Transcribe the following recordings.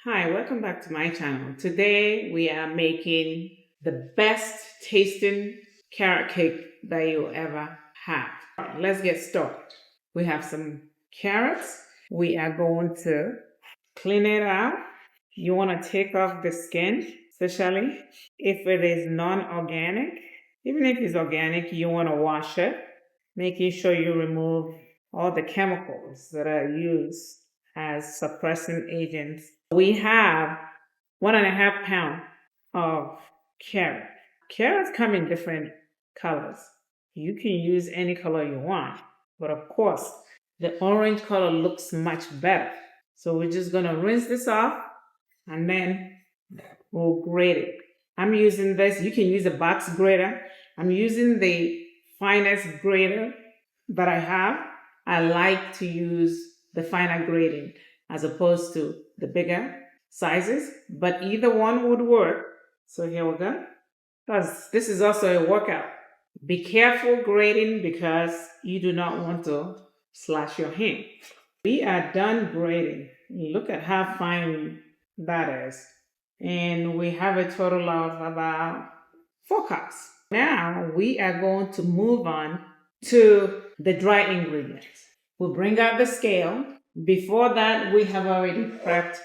Hi, welcome back to my channel. Today we are making the best tasting carrot cake that you'll ever have. Let's get started. We have some carrots. We are going to clean it out. You want to take off the skin, especially if it is non-organic. Even if it's organic, you want to wash it, making sure you remove all the chemicals that are used as suppressing agents. We have 1.5 pounds of carrot. Carrots come in different colors. You can use any color you want, but of course, the orange color looks much better. So we're just gonna rinse this off and then we'll grate it. I'm using this, you can use a box grater. I'm using the finest grater that I have. I like to use the finer grating as opposed to the bigger sizes, but either one would work. So here we go. Because this is also a workout. Be careful grating because you do not want to slash your hand. We are done grating. Look at how fine that is. And we have a total of about 4 cups. Now we are going to move on to the dry ingredients. We'll bring out the scale. Before that, we have already prepped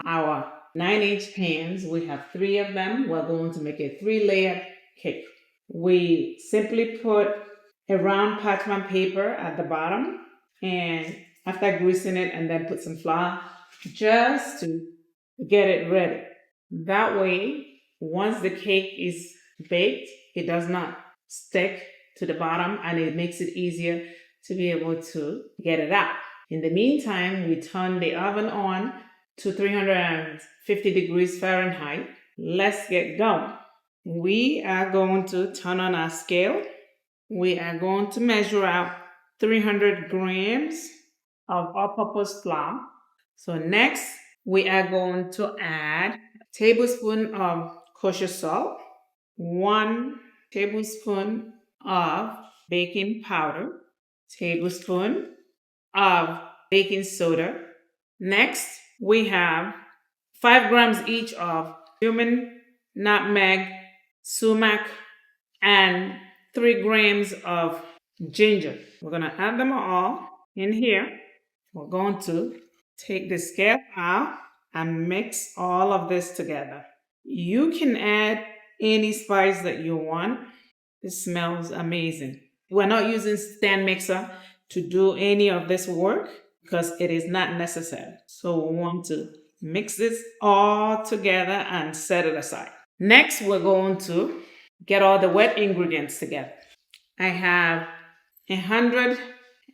our 9-inch pans. We have 3 of them. We're going to make a 3-layer cake. We simply put a round parchment paper at the bottom, and after greasing it, and then put some flour just to get it ready. That way, once the cake is baked, it does not stick to the bottom and it makes it easier to be able to get it out. In the meantime, we turn the oven on to 350 degrees Fahrenheit. Let's get going. We are going to turn on our scale. We are going to measure out 300 grams of all-purpose flour. So next, we are going to add a tablespoon of kosher salt, 1 tablespoon of baking powder, tablespoon of baking soda. Next, we have 5 grams each of cumin, nutmeg, sumac, and 3 grams of ginger. We're going to add them all in here. We're going to take the scale out and mix all of this together. You can add any spice that you want. This smells amazing. We're not using stand mixer to do any of this work because it is not necessary. So we want to mix this all together and set it aside. Next, we're going to get all the wet ingredients together. I have 100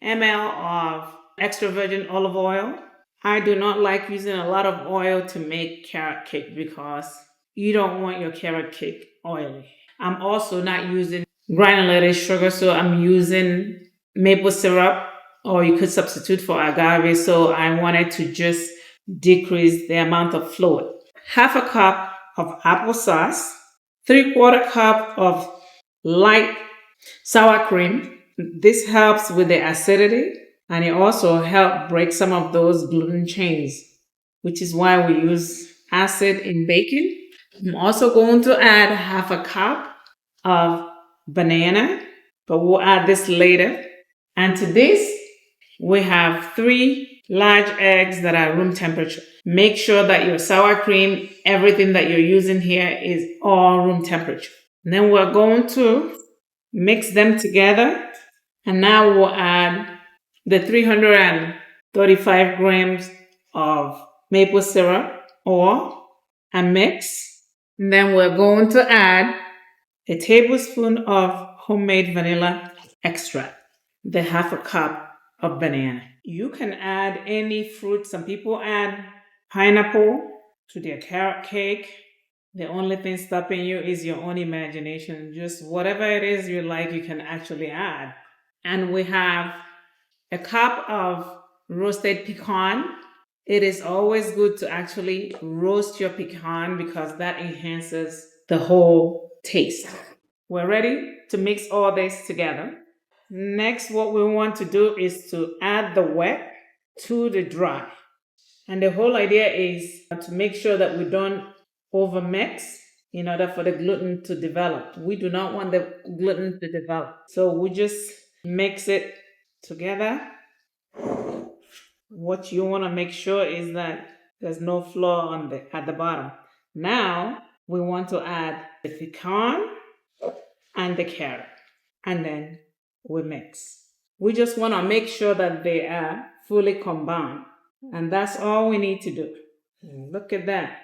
ml of extra virgin olive oil. I do not like using a lot of oil to make carrot cake because you don't want your carrot cake oily. I'm also not using granulated sugar, so I'm using maple syrup, or you could substitute for agave. So I wanted to just decrease the amount of fluid. Half a cup of applesauce, 3/4 cup of light sour cream. This helps with the acidity and it also helps break some of those gluten chains, which is why we use acid in baking. I'm also going to add half a cup of banana, but we'll add this later. And to this, we have 3 large eggs that are room temperature. Make sure that your sour cream, everything that you're using here is all room temperature. And then we're going to mix them together. And now we'll add the 335 grams of maple syrup and mix. And then we're going to add a tablespoon of homemade vanilla extract, the half a cup of banana. You can add any fruit. Some people add pineapple to their carrot cake. The only thing stopping you is your own imagination. Just whatever it is you like, you can actually add. And we have a cup of roasted pecan. It is always good to actually roast your pecan because that enhances the whole taste. We're ready to mix all this together. Next, what we want to do is to add the wet to the dry. And the whole idea is to make sure that we don't over mix in order for the gluten to develop. We do not want the gluten to develop. So we just mix it together. What you want to make sure is that there's no flour on at the bottom. Now we want to add the pecan and the carrot, and then we mix. We just want to make sure that they are fully combined, and that's all we need to do. Look at that.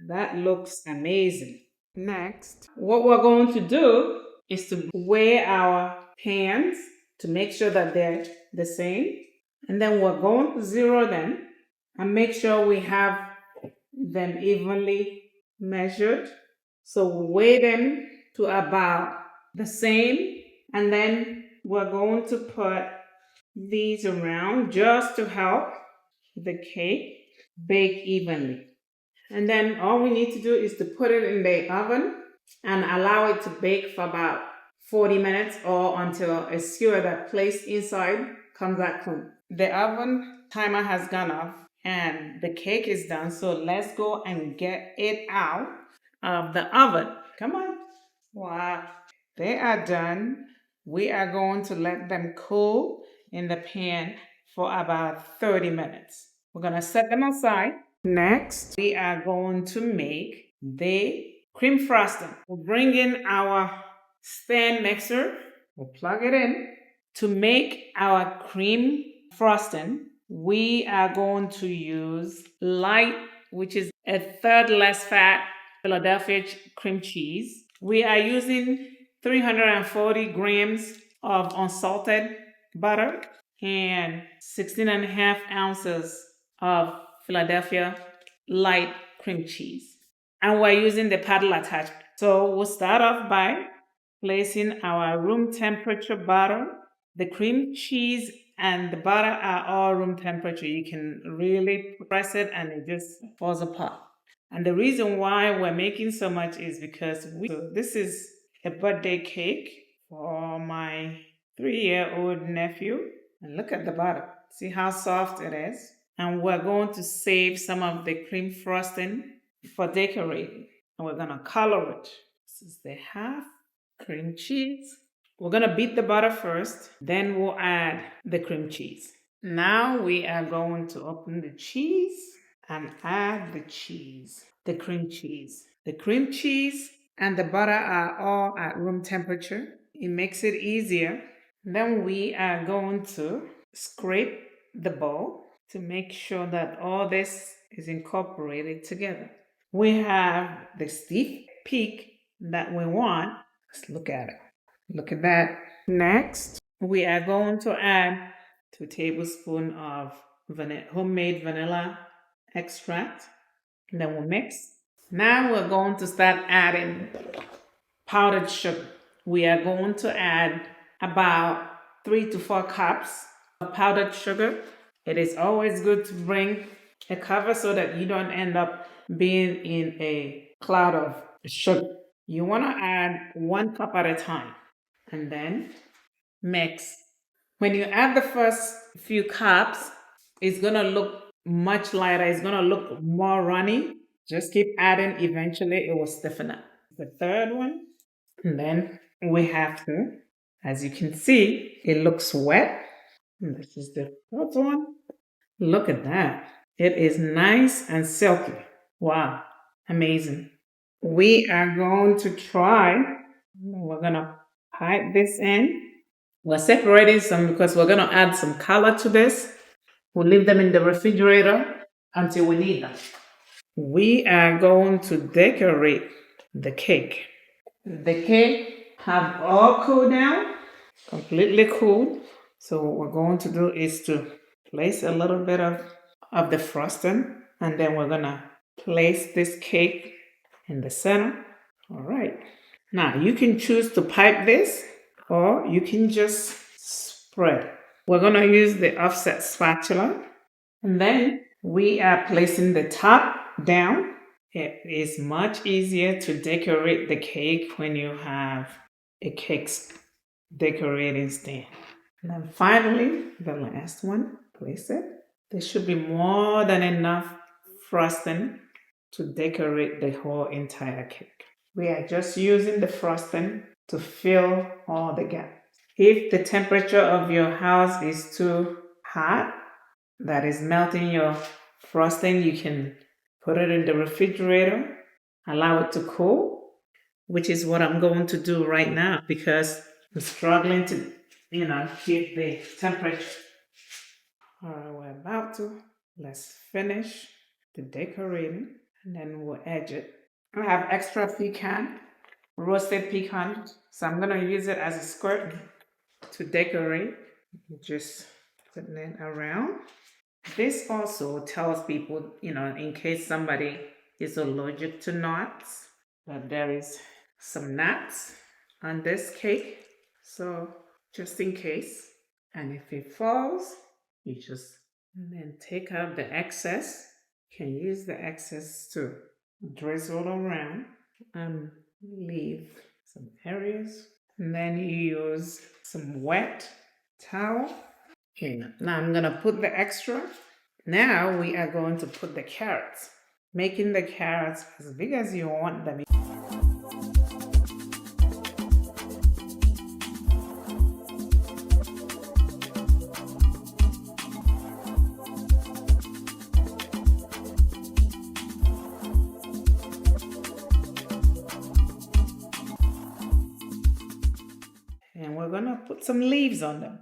That looks amazing. Next, what we're going to do is to weigh our pans to make sure that they're the same. And then we're going to zero them and make sure we have them evenly measured. So we weigh them to about the same. And then we're going to put these around just to help the cake bake evenly. And then all we need to do is to put it in the oven and allow it to bake for about 40 minutes or until a skewer that placed inside comes out clean. The oven timer has gone off and the cake is done. So let's go and get it out of the oven. Come on. Wow. They are done. We are going to let them cool in the pan for about 30 minutes. We're going to set them aside. Next, we are going to make the cream frosting. We'll bring in our stand mixer. We'll plug it in. To make our cream frosting, we are going to use light, which is a third less fat Philadelphia cream cheese. We are using 340 grams of unsalted butter and 16 and a half ounces of Philadelphia light cream cheese. And we're using the paddle attachment. So we'll start off by placing our room temperature butter. The cream cheese and the butter are all room temperature. You can really press it and it just falls apart. And the reason why we're making so much is because this is a birthday cake for my 3-year-old nephew. And look at the butter. See how soft it is? And we're going to save some of the cream frosting for decorating. And we're going to color it. This is the half cream cheese. We're going to beat the butter first, then we'll add the cream cheese. Now we are going to open the cheese and add the cheese, the cream cheese. The cream cheese and the butter are all at room temperature. It makes it easier. Then we are going to scrape the bowl to make sure that all this is incorporated together. We have the stiff peak that we want. Let's look at it. Look at that. Next, we are going to add 2 tablespoons of homemade vanilla extract. And then we'll mix. Now we're going to start adding powdered sugar. We are going to add about 3 to 4 cups of powdered sugar. It is always good to bring a cover so that you don't end up being in a cloud of sugar. You want to add 1 cup at a time and then mix. When you add the first few cups, it's going to look much lighter. It's going to look more runny. Just keep adding. Eventually, it will stiffen up. The third one. And then we have to, as you can see, it looks wet. And this is the fourth one. Look at that. It is nice and silky. Wow. Amazing. We are going to try. We're going to pipe this in. We're separating some because we're going to add some color to this. We'll leave them in the refrigerator until we need them. We are going to decorate the cake. The cake have all cooled down, completely cooled. So what we're going to do is to place a little bit of the frosting, and then we're going to place this cake in the center. All right. Now you can choose to pipe this or you can just spread. We're going to use the offset spatula, and then we are placing the top down. It is much easier to decorate the cake when you have a cake decorating stand. And then finally, the last one, place it. There should be more than enough frosting to decorate the whole entire cake. We are just using the frosting to fill all the gaps. If the temperature of your house is too hot, that is melting your frosting, you can put it in the refrigerator, allow it to cool, which is what I'm going to do right now because I'm struggling to, keep the temperature. All right, we're about to. Let's finish the decorating and then we'll edge it. I have extra pecan, roasted pecan, so I'm gonna use it as a skirt to decorate. Just putting it around. This also tells people, in case somebody is allergic to nuts, that there is some nuts on this cake. So just in case. And if it falls, you just then take out the excess. You can use the excess to drizzle around and leave some areas. And then you use some wet towel. Okay, now I'm going to put the extra. Now we are going to put the carrots, making the carrots as big as you want them. And we're going to put some leaves on them.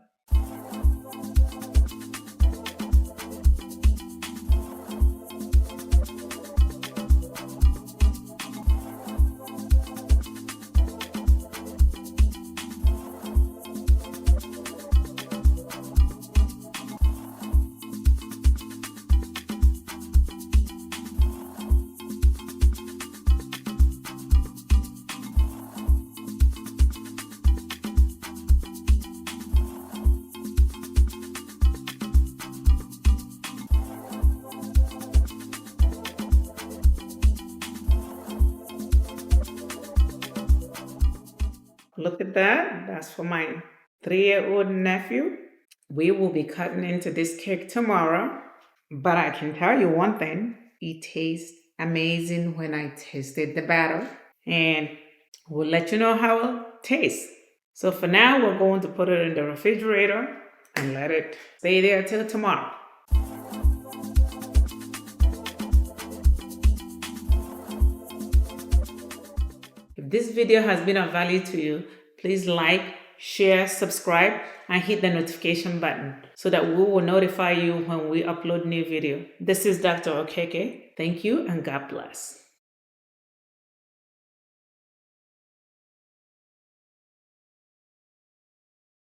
Look at that. That's for my 3-year-old nephew. We will be cutting into this cake tomorrow. But I can tell you one thing. It tastes amazing when I tasted the batter. And we'll let you know how it tastes. So for now, we're going to put it in the refrigerator and let it stay there till tomorrow. If this video has been of value to you, please like, share, subscribe, and hit the notification button so that we will notify you when we upload new video. This is Dr. Okeke. Thank you and God bless.